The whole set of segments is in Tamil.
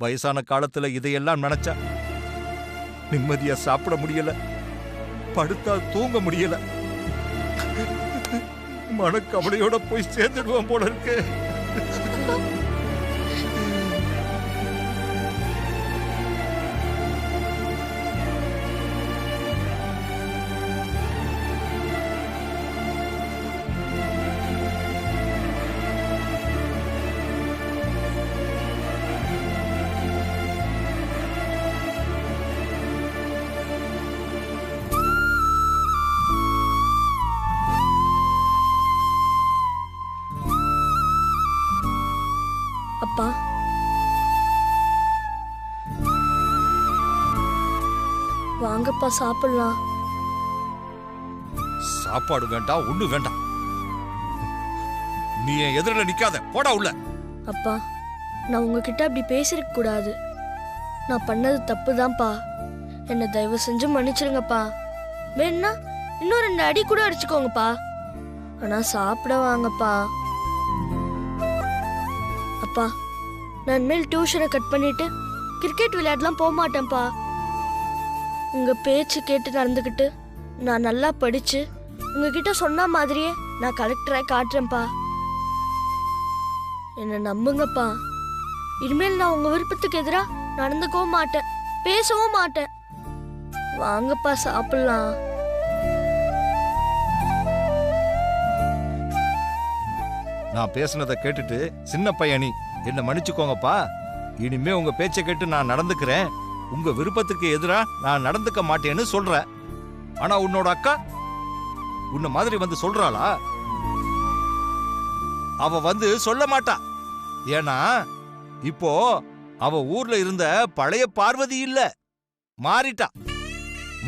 வயசான காலத்துல இதையெல்லாம் நினைச்சா நிம்மதியா சாப்பிட முடியல, படுத்தா தூங்க முடியல. மனக்கவலையோட போய் சேர்ந்துடுவோம் போல இருக்கு. அப்பா, வாங்கப்பா சாப்பிடலாம். சாப்பாடு வேண்டாம், ஒண்ணு வேண்டாம். நீ என் எதிரில நிக்காத, போடா உள்ள. அப்பா, நான் உங்ககிட்ட அப்படி பேசிருக்க கூடாது. நான் பண்ணது தப்புதான்ப்பா. என்ன தயவு செஞ்சு மன்னிச்சிருங்கப்பா. வேணா இன்னும் 2 அடி கூட அடிச்சுக்கோங்கப்பா. ஆனா சாப்பிட வாங்கப்பா. அப்பா, நான் மேல் டியூஷனை கட் பண்ணிட்டு கிரிக்கெட் விளையாடலாம் போக மாட்டேன்ப்பா. உங்க பேச்சு கேட்டு நடந்துக்கிட்டு நான் நல்லா படிச்சு உங்ககிட்ட சொன்ன மாதிரியே நான் கலெக்டராக காட்டுறேன்ப்பா. என்ன நம்புங்கப்பா. இனிமேல் நான் உங்க விருப்பத்துக்கு எதிராக நடந்துக்கவும் மாட்டேன், பேசவும் மாட்டேன். வாங்கப்பா சாப்பிடலாம். நான் பேசுனதை கேட்டுட்டு சின்ன பையனி என்ன மன்னிச்சுக்கோங்கப்பா. இனிமே உங்க பேச்சை கேட்டு நான் நடந்துக்கிறேன். உங்க விருப்பத்துக்கு எதிரா நான் நடந்துக்க மாட்டேன்னு சொல்றேன். ஆனா உன்னோட அக்கா உன்ன மாதிரி வந்து சொல்றாளா? அவ வந்து சொல்ல மாட்டா. ஏன்னா இப்போ அவ ஊர்ல இருந்த பழைய பார்வதி இல்ல, மாறிட்டா,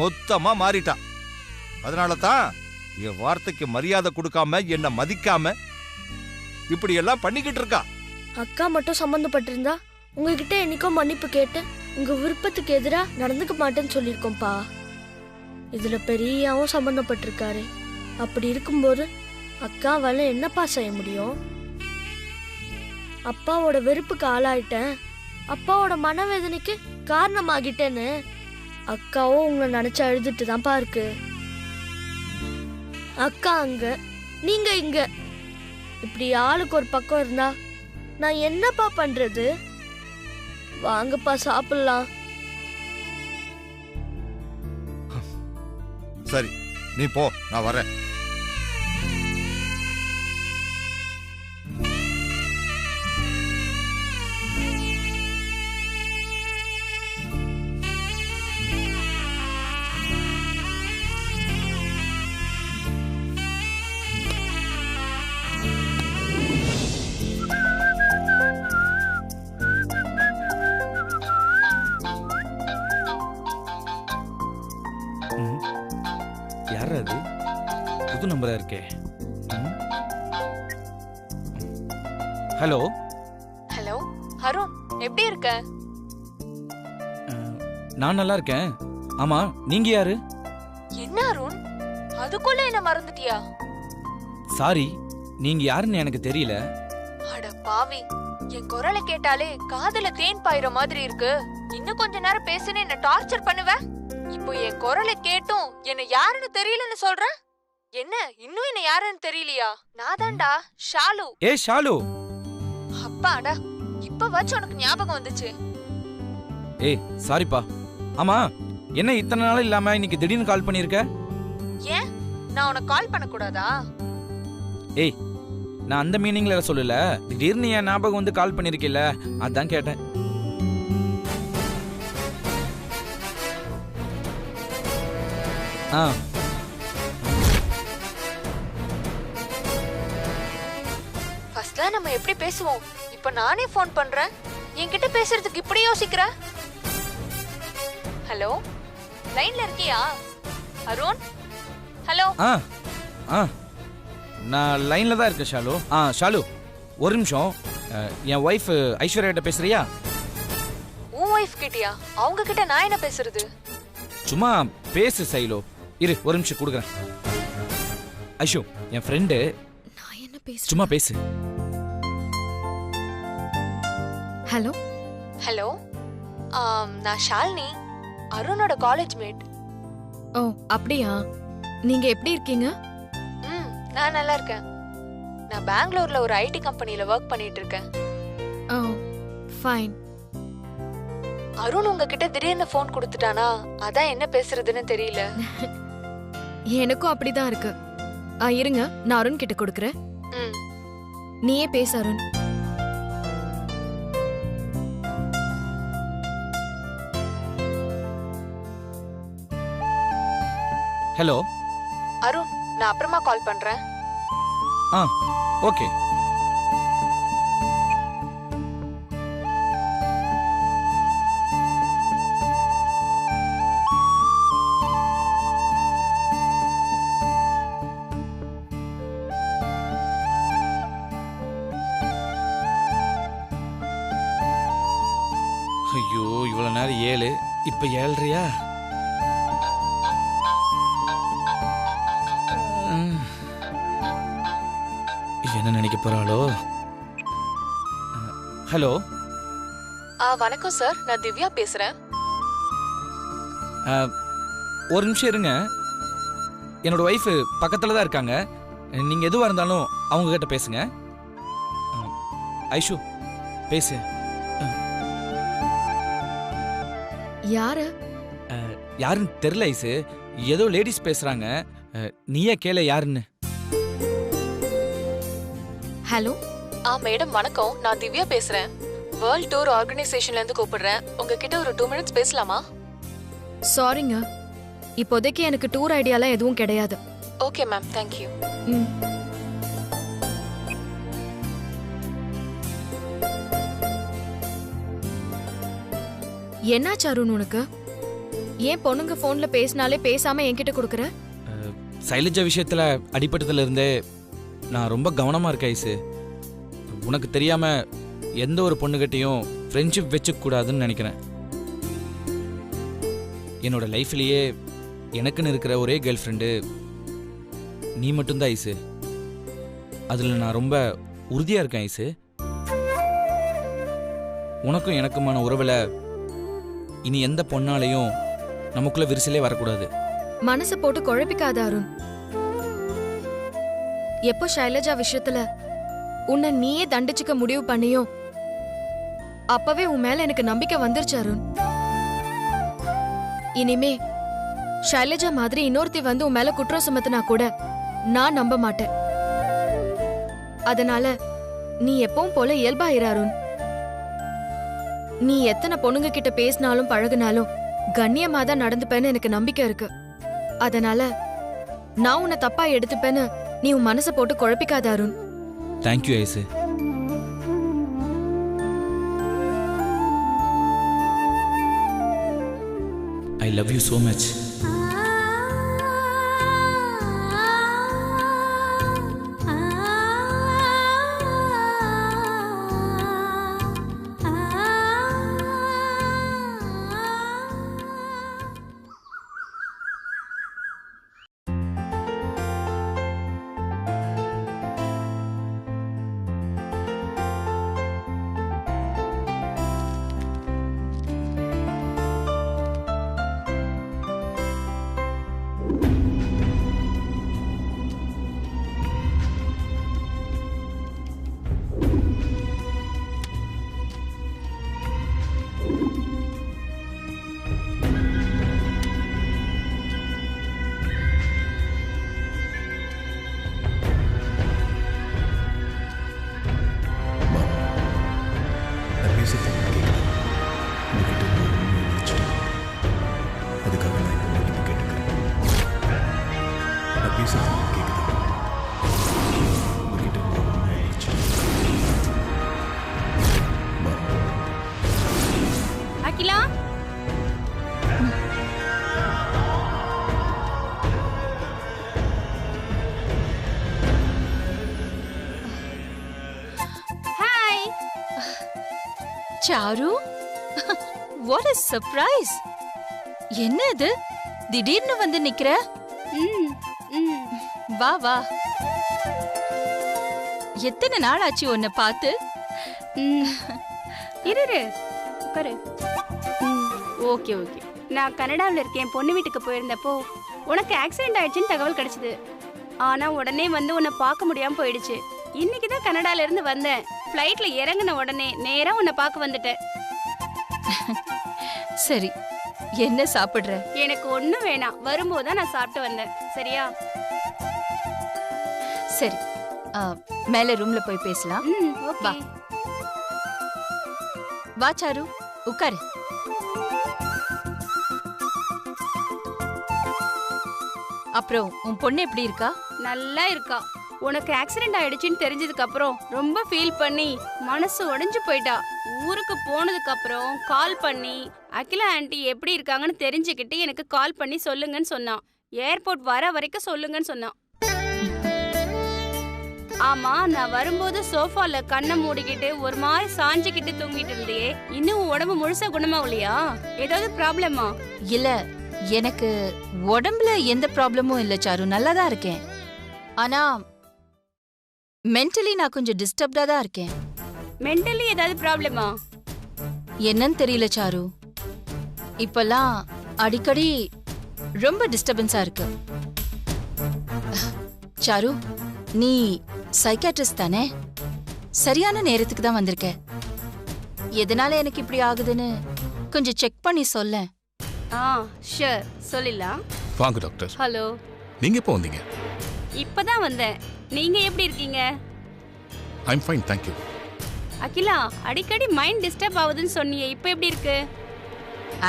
மொத்தமா மாறிட்டா. அதனால தான் என் வார்த்தைக்கு மரியாதை கொடுக்காம என்ன மதிக்காம இப்படி எல்லாம் பண்ணிக்கிட்டு இருக்கா. அக்கா மட்டும் சம்பந்தப்பட்டிருந்தா உங்ககிட்ட என்னைக்கும் மன்னிப்பு கேட்டு உங்க விருப்பத்துக்கு எதிராக நடந்துக்க மாட்டேன்னு சொல்லியிருக்கோம்ப்பா. இதுல பெரியாவும் சம்பந்தப்பட்டிருக்காரு. அப்படி இருக்கும்போது அக்காவால என்னப்பா செய்ய முடியும்? அப்பாவோட வெறுப்புக்கு ஆளாயிட்டேன், அப்பாவோட மனவேதனைக்கு காரணமாகிட்டேன்னு அக்காவும் உங்களை நினைச்சு அழுதுட்டு தான்ப்பா இருக்கு. அக்கா அங்க, நீங்க இங்க, இப்படி ஆளுக்கு ஒரு பக்கம் இருந்தா நான் என்னப்பா பண்றது? வாங்கப்பா சாப்பிடலாம். சரி, நீ போ, நான் வரேன். யாரா அது? புது நம்பரா இருக்கே. ஹலோ ஹலோ அருண், எப்படி இருக்க? நான் நல்லா இருக்கேன். ஆமா, நீங்க யாரு? என்ன அருண், அதுக்குள்ள என்ன மறந்துட்டியா? சாரி, நீங்க யாருன்னு எனக்கு தெரியல. அட பாவி, என் குரலை கேட்டாலே காதுல தேன் பாயிற மாதிரி இருக்கு. இன்னும் கொஞ்ச நேரம் பேசுன்னு என்ன டார்ச்சர் பண்ணுவ. இப்போ என் குரலை கேட்டும் என்ன யாருன்னு தெரியலன்னு சொல்ற? என்ன இன்னும் என்ன யாருன்னு தெரியலையா? நாதான்டா ஷாலு. ஏ ஷாலு. அப்பாடா, இப்ப வச்சு உனக்கு ஞாபகம் வந்துச்சு. ஏய் சாரிப்பா. ஆமா, என்ன இத்தனை நாள் இல்லாம இன்னைக்கு திடீர்னு கால் பண்ணிருக்க? ஏன், நான் உனக்கு கால் பண்ண கூடாதா? ஏய், நான் அந்த மீனிங்ல சொல்லல. திடீர்னு என் ஞாபகம் வந்து கால் பண்ணிருக்கல, அதான் கேட்டேன். ஃபர்ஸ்ட்ல நம்ம எப்படி பேசுவோம், இப்ப நானே ஃபோன் பண்றேன். என்கிட்ட பேசுறதுக்கு இப்படி யோசிக்கிற? ஹலோ, லைன்ல இருக்கியா அருண்? ஹலோ. நான் லைன்ல தான் இருக்கேன் ஷாலு. ஷாலு, ஒரு நிமிஷம். என் ஒய்ஃப் ஐஸ்வர்யா கிட்ட பேசுறியா? உன் ஒய்ஃப் கிட்டயா? அவங்க கிட்ட நான் என்ன பேசுறது? சும்மா பேசு சைலோ. இரு, ஒரு நிமிஷம் கொடுக்குறேன். ஐஷு, என் ஃப்ரெண்டு. நான் என்ன பேச? சும்மா பேசு. ஹலோ, ஹலோ, நான் ஷாலினி, அருணோட காலேஜ் மேட். ஓ அப்படியா? நீங்க எப்படி இருக்கீங்க? நான் நல்லா இருக்கேன். நான் பெங்களூர்ல ஒரு ஐடி கம்பெனில ஒர்க் பண்ணிட்டு இருக்கேன். ஓ ஃபைன். அருண் உங்ககிட்ட திடீர்னு ஃபோன் கொடுத்துட்டானா, அதான் என்ன பேசுறதுன்னு தெரியல. எனக்கும் அப்படிதான் இருக்கு. இருங்க, நான் அருண் கிட்ட கொடுக்கறேன். நீயே பேச அருண். ஹலோ அருண், நான் அப்புறமா கால் பண்றேன். ஓகே. ஐயோ, இவ்வளவு நேரம் 7, இப்ப 7:30. என்ன நினைக்க போறாளோ? ஹலோ. வணக்கம் சார், நான் திவ்யா பேசுறேன். ஒரு நிமிஷம் இருங்க. என்னோட ஒய்ஃப் பக்கத்துல தான் இருக்காங்க. நீங்க எதுவா இருந்தாலும் அவங்க கிட்ட பேசுங்க. ஐஷு பேசு. யாரு? யாருன்னு தெரியல ஐசு. ஏதோ லேடிஸ் பேசுறாங்க. நீயே கேள யாருன்னு. ஹலோ. மேடம் வணக்கம், நான் திவ்யா பேசுறேன். வேர்ல்ட் டூர் ஆர்கனைசேஷன்ல இருந்து கூப்பிடுறேன். உங்ககிட்ட ஒரு 2 மினிட்ஸ் பேசலாமா? சாரிங்க, இப்போதைக்கு எனக்கு டூர் ஐடியாலாம் எதுவும் கிடையாது. Okay ma'am, thank you. என்னாச்சு அருண் உனக்கு? ஏன் பொண்ணுங்க போன்ல பேசினாலே பேசாம என்கிட்ட கொடுக்கற? சைலஜா விஷயத்துல அடிபட்டதுல இருந்தே நான் ரொம்ப கவனமா இருக்கேன் ஐசு. உனக்கு தெரியாம எந்த ஒரு பொண்ணுகிட்டையும் ஃப்ரெண்ட்ஷிப் வச்சுக்க கூடாதுன்னு நினைக்கிறேன். என்னோட லைஃப்லயே எனக்குன்னு இருக்கிற ஒரே கேர்ள் ஃப்ரெண்டு நீ மட்டும்தான் ஐசு. அதுல நான் ரொம்ப உறுதியா இருக்கேன் ஐசு. உனக்கும் எனக்குமான உறவுல இனி எந்த பொண்ணாலையும் நமக்குள்ள விரிசலே வரக்கூடாது. மனசு போட்டு குழப்பிக்காத அருண். எப்போ ஷைலஜா விஷயத்துல உன்னை நீயே தண்டிச்சுக்க முடிவு பண்ணியோ அப்பவே உன் மேல எனக்கு நம்பிக்கை வந்துருச்சு அருண். இனிமே ஷைலஜா மாதிரி இன்னொருத்தி வந்து உன் மேல குற்றம் சுமத்தினா கூட நான் நம்ப மாட்டேன். அதனால நீ எப்பவும் போல இயல்பா இரு அருண். நீ எத்தனை பொண்ணுங்க கிட்ட பேசினாலும் பழகுனாலும் கண்ணியமா தான் நடந்துப்பேன்னு எனக்கு நம்பிக்கை இருக்கு. அதனால நான் உன்னை தப்பா எடுத்துப்பேன்னு நீ உன் மனசை போட்டு குழப்பிக்காத Arun. Thank you Aisu. I love you so much. Akila, hi Charu. What a surprise. என்ன இது திடீர்னு வந்து நிக்கிற? வா வா. எத்தனை நாள் ஆச்சு உன்னை பார்த்து? இரு உட்காரு. Okay okay. நான் கனடாவில் இருக்கேன். பொண்ணு வீட்டுக்கு போயிருந்தப்போ உனக்கு ஆக்சிடென்ட் ஆயிடுச்சுன்னு தகவல் கிடைச்சது. ஆனா உடனே வந்து உன்னை பார்க்க முடியாம போயிடுச்சு. இன்னைக்கு தான் கனடால இருந்து வந்தேன். ஃப்ளைட்ல இறங்கின உடனே நேரா உன்னை பார்க்க வந்துட்டேன். சரி, என்ன சாப்பிடுற? எனக்கு ஒண்ணும் வேணாம். வரும்போது தான் நான் சாப்பிட்டு வந்தேன். சரியா? சரி, மேல ரூம்ல போய் பேசலாம். ஓகே. வா சாரு, உட்காரு. அப்புறம் உன் பொண்ணு எப்படி இருக்கா? நல்லா இருக்கா. உனக்கு ஆக்சிடென்ட் ஆயிடுச்சுன்னு தெரிஞ்சதுக்கு அப்புறம் ரொம்ப ஃபீல் பண்ணி மனசு உடைஞ்சு போயிட்டா. ஊருக்கு போனதுக்கு அப்புறம் கால் பண்ணி அகிலா ஆண்டி எப்படி இருக்காங்கன்னு தெரிஞ்சுக்கிட்டு எனக்கு கால் பண்ணி சொல்லுங்கன்னு சொன்னான். ஏர்போர்ட் வர வரைக்கும் சொல்லுங்கன்னு சொன்னான். ஆமா, நான் வரும்போது சோஃபால கண்ணை மூடிக்கிட்டு ஒரு மாதிரி சாஞ்சுக்கிட்டு தூங்கிட்டு இருந்தியே. இன்னும் உன் உடம்பு முழுசா குணமாகலையா? ஏதாவது ப்ராப்ளமா? இல்ல, எனக்கு உடம்புல எந்த ப்ராப்ளமும் இல்ல சாரு, நல்லா தான் இருக்கேன். ஆனா மென்டலி நான் கொஞ்சம் டிஸ்டர்ப்டா தான் இருக்கேன். மென்டலி ஏதாவது ப்ராப்ளமா? என்னன்னு தெரியல சாரு, இப்பெல்லாம் அடிக்கடி ரொம்ப டிஸ்டர்பன்ஸா இருக்கு. சாரு, நீ சைக்காட்ரிஸ்ட் தானே? சரியான நேரத்துக்கு தான் வந்திருக்க. எதனால எனக்கு இப்படி ஆகுதுன்னு கொஞ்சம் செக் பண்ணி சொல்ல. ஷூர், சொல்லிடலாம். வாங்க டாக்டர். ஹலோ. நீங்க எப்போ வந்தீங்க? இப்பதான் வந்தேன். நீங்க எப்படி இருக்கீங்க? I am fine, thank you. Akila, அடிக்கடி மைண்ட் டிஸ்டர்ப் ஆகுதுன்னு சொன்னியே, இப்போ எப்படி இருக்கு?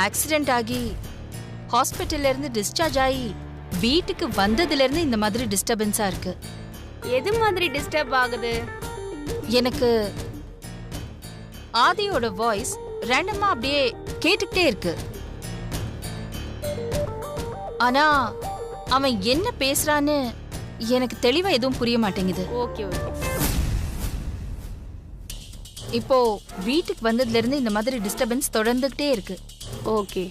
ஆக்சிடென்ட் ஆகி ஹாஸ்பிட்டல்ல இருந்து டிஸ்சார்ஜ் ஆகி வீட்டுக்கு வந்ததுல இருந்து இந்த மாதிரி டிஸ்டர்பன்ஸா இருக்கு. எது மாதிரி டிஸ்டர்ப் ஆகுது? எனக்கு ஆதியோட வாய்ஸ் ரேண்டமா அப்படியே கேட்டுக்கிட்டே இருக்கு. ஆனா அவன் என்ன பேசுறான்னு எனக்கு தெளிவா எதுவும் புரிய மாட்டேங்குது. Okay okay. இப்போ வீட்டுக்கு வந்ததுல இருந்து இந்த மாதிரி டிஸ்டர்பன்ஸ் தொடர்ந்துகிட்டே இருக்கு. ஓகே.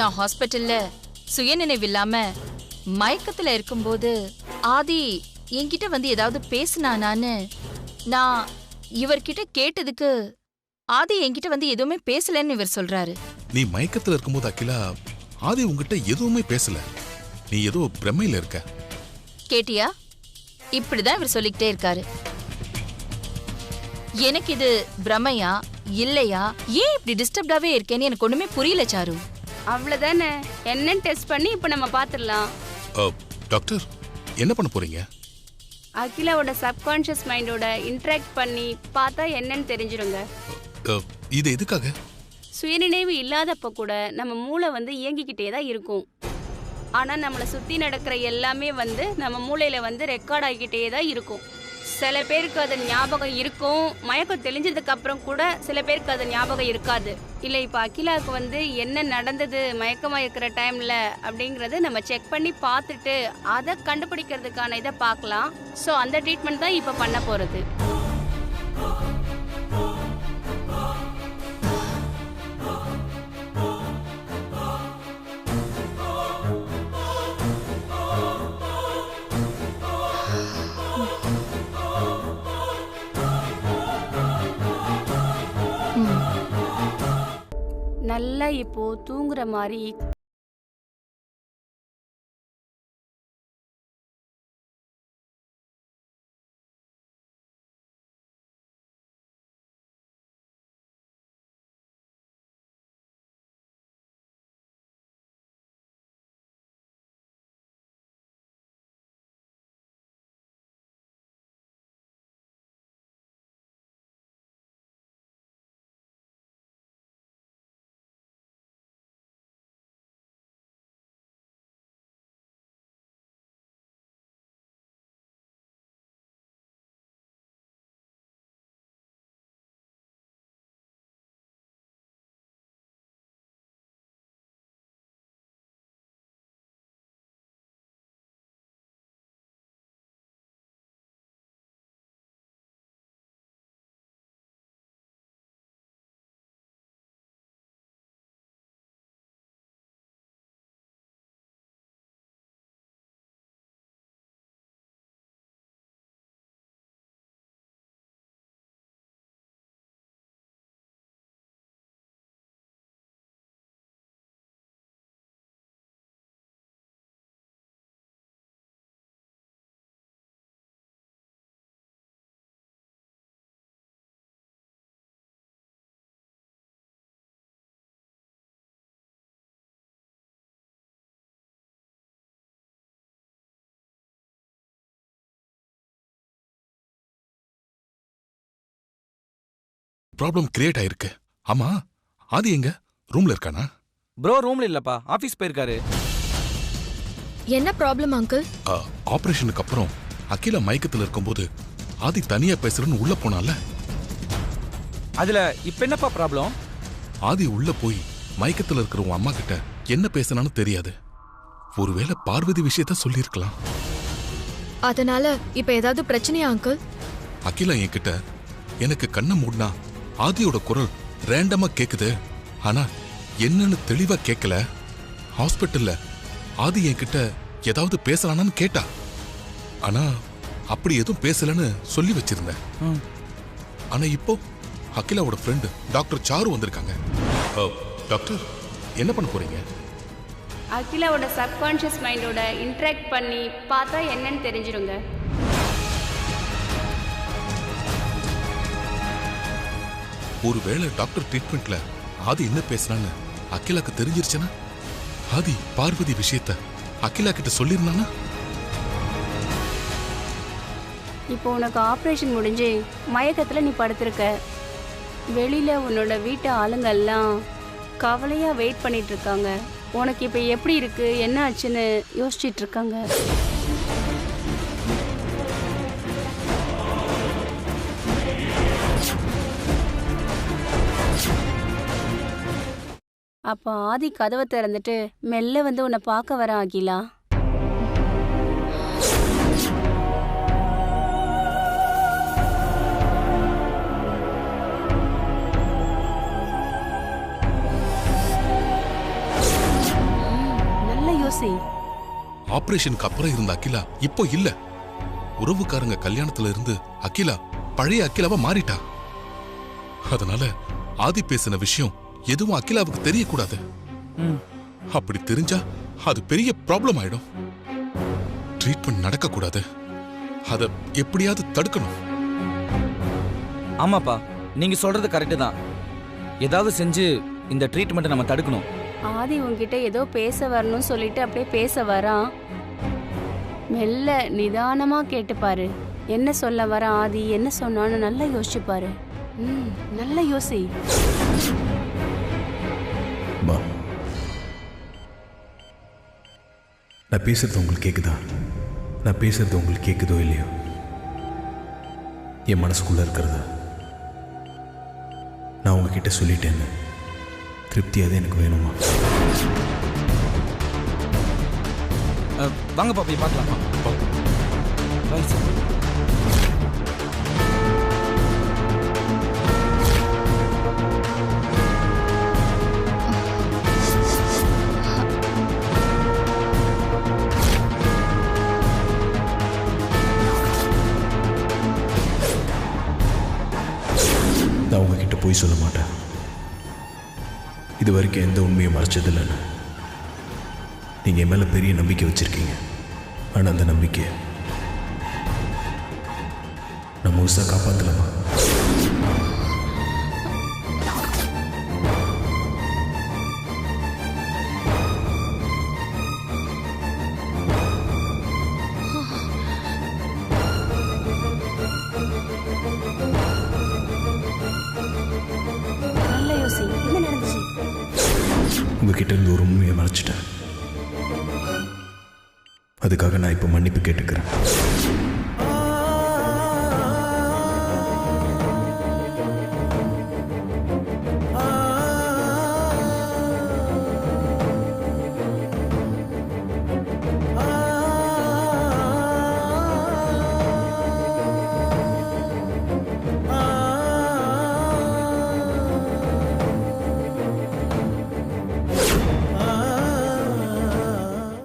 நான் ஹாஸ்பிட்டல்ல சுயநினைவு இல்லாம மயக்கத்துல இருக்கும்போது ஆதி என்கிட்ட வந்து ஏதாவது பேசினானான்னு நான் இவர்கிட்ட கேட்டதுக்கு ஆதி என்கிட்ட வந்து எதுவுமே பேசலன்னு இவர் சொல்றாரு. நீ மயக்கத்துல இருக்கும்போது அகிலா, ஆதி உங்ககிட்ட எதுவுமே பேசல. நீ ஏதோ பிரமையில இருக்க. கேட்டியா? இப்படிதான் இவர் சொல்லிக்கிட்டே இருக்காரு. எனக்கு இது பிரமையா இல்லையா, ஏன் இப்படி டிஸ்டர்ப்டாவே இருக்கேன்னு எனக்கு ஒண்ணுமே புரியல சாரு. அவ்வளவுதானே, என்னன்னு டெஸ்ட் பண்ணி இப்போ நம்ம பாத்துடலாம். டாக்டர், என்ன பண்ண போறீங்க? அகிலாவோட சப்கான்ஷியஸ் மைண்டோட இன்டராக்ட் பண்ணி பார்த்தா என்னன்னு தெரிஞ்சிருங்க. இது எதுக்காக? சுயநினைவு இல்லாதப்ப கூட நம்ம மூளை வந்து இயங்கிக்கிட்டே தான் இருக்கும். ஆனா நம்மளை சுத்தி நடக்கிற எல்லாமே வந்து நம்ம மூளையில வந்து ரெக்கார்ட் ஆகிக்கிட்டே தான் இருக்கும். சில பேருக்கு அது ஞாபகம் இருக்கும், மயக்கம் தெளிஞ்சதுக்கு அப்புறம் கூட சில பேருக்கு அது ஞாபகம் இருக்காது. இல்லை, இப்போ அகிலாவுக்கு வந்து என்ன நடந்தது மயக்கமாக இருக்கிற டைம்ல அப்படிங்கறது நம்ம செக் பண்ணி பார்த்துட்டு அதை கண்டுபிடிக்கிறதுக்கான இதை பார்க்கலாம். ஸோ அந்த ட்ரீட்மெண்ட் தான் இப்போ பண்ண போறது. நல்லா இப்போ தூங்குற மாதிரி ப்ராப்ளம் கிரியேட் ஆயிருக்கு. ஆமா, ஆதி எங்க? ரூம்ல இருக்கானா? ப்ரோ ரூம்ல இல்லப்பா, ஆபீஸ் போயிருக்காரு. என்ன ப்ராப்ளம் அங்கிள்? ஆபரேஷனுக்கு அப்புறம் அகிலா மயக்கத்துல இருக்கும்போது ஆதி தனியா பேசுறேன்னு உள்ள போனால, அதுல இப்ப என்னப்பா ப்ராப்ளம்? ஆதி உள்ள போய் மயக்கத்துல இருக்கிற உன் அம்மா கிட்ட என்ன பேசினான்னு தெரியாது. ஒருவேளை பார்வதி விஷயத்த சொல்லியிருக்கலாம். அதனால இப்ப ஏதாவது பிரச்சனையா அங்கிள்? அகிலா என்கிட்ட எனக்கு கண்ணை மூடினா ஆதியோட குரல் ரேண்டமா கேக்குது, ஆனா என்னன்னு தெளிவா கேட்கல. ஹாஸ்பிட்டல்ல ஆதி என்கிட்ட ஏதாவது பேசலானான்னு கேட்டா, ஆனா அப்படி எதுவும் பேசலன்னு சொல்லி வச்சிருந்தேன். ஆனா இப்போ அகிலாவோட ஃப்ரெண்டு டாக்டர் சாரு வந்திருக்காங்க. டாக்டர், என்ன பண்ண போறீங்க? அகிலாவோட சப்கான்ஷியஸ் மைண்டோட இன்ட்ராக்ட் பண்ணி பார்த்தா என்னன்னு தெரிஞ்சிருங்க. ஒருவேளை டாக்டர் ட்ரீட்மெண்ட்ல ஆதி என்ன பேசுறான்னு அகிலாக்கு தெரிஞ்சிருச்சுன்னா, ஆதி பார்வதி விஷயத்த அகிலா கிட்ட சொல்லிருந்தானா? இப்போ உனக்கு ஆப்ரேஷன் முடிஞ்சு மயக்கத்தில் நீ படுத்திருக்க. வெளியில் உன்னோட வீட்டு ஆளுங்கள்லாம் கவலையாக வெயிட் பண்ணிட்டு இருக்காங்க. உனக்கு இப்போ எப்படி இருக்கு, என்ன ஆச்சுன்னு யோசிச்சுட்டு இருக்காங்க. அப்போ ஆதி கதவை திறந்துட்டு மெல்ல வந்து உன்னை பார்க்க வர அகிலா. நல்ல யோசி. ஆபரேஷனுக்கு அப்புறம் இருந்த அகிலா இப்போ இல்ல. உறவுக்காரங்க கல்யாணத்துல இருந்து அகிலா பழைய அகிலாவா மாறிட்டா. அதனால ஆதி பேசின விஷயம் எதுவும் அகிலாவுக்கு தெரியக்கூடாது. அப்படி தெரிஞ்சா அது பெரிய ப்ராப்ளம் ஆயிடும். ட்ரீட்மெண்ட் நடக்க கூடாது. அத எப்படியாவது தடுக்கணும். ஆமாப்பா, நீங்க சொல்றது கரெக்டு தான். ஏதாவது செஞ்சு இந்த ட்ரீட்மெண்ட்டை நம்ம தடுக்கணும். ஆதி உன்கிட்ட ஏதோ பேச வரணும்னு சொல்லிட்டு அப்படியே பேச வரான். மெல்ல நிதானமா கேட்டுப்பாரு. என்ன சொல்ல வர ஆதி, என்ன சொன்னான்னு நல்லா யோசிச்சுப்பாரு. நல்ல யோசி. நான் பேசுறது உங்களுக்கு கேக்குதா? நான் பேசுறது உங்களுக்கு கேக்குதோ இல்லையோ, என் மனசுக்குள்ள இருக்கிறத நான் உங்ககிட்ட சொல்லிட்டேன்னு திருப்தி அது எனக்கு வேணுமா? வாங்க பாப்பி, பார்க்கலாம். நான் உங்ககிட்ட போய் சொல்ல மாட்டேன். இது வரைக்கும் எந்த உண்மையும் மறைச்சதில்லைன்னு நீங்கள் என் மேலே பெரிய நம்பிக்கை வச்சுருக்கீங்க. ஆனால் அந்த நம்பிக்கையை நான் முழுசாக காப்பாற்றலாமா? நல்ல யோசி. என்ன நடந்துச்சு? உங்ககிட்ட இருந்து ஒரு உண்மையை மறைச்சிட்டேன். அதுக்காக நான் இப்போ மன்னிப்பு கேட்டுக்கிறேன்.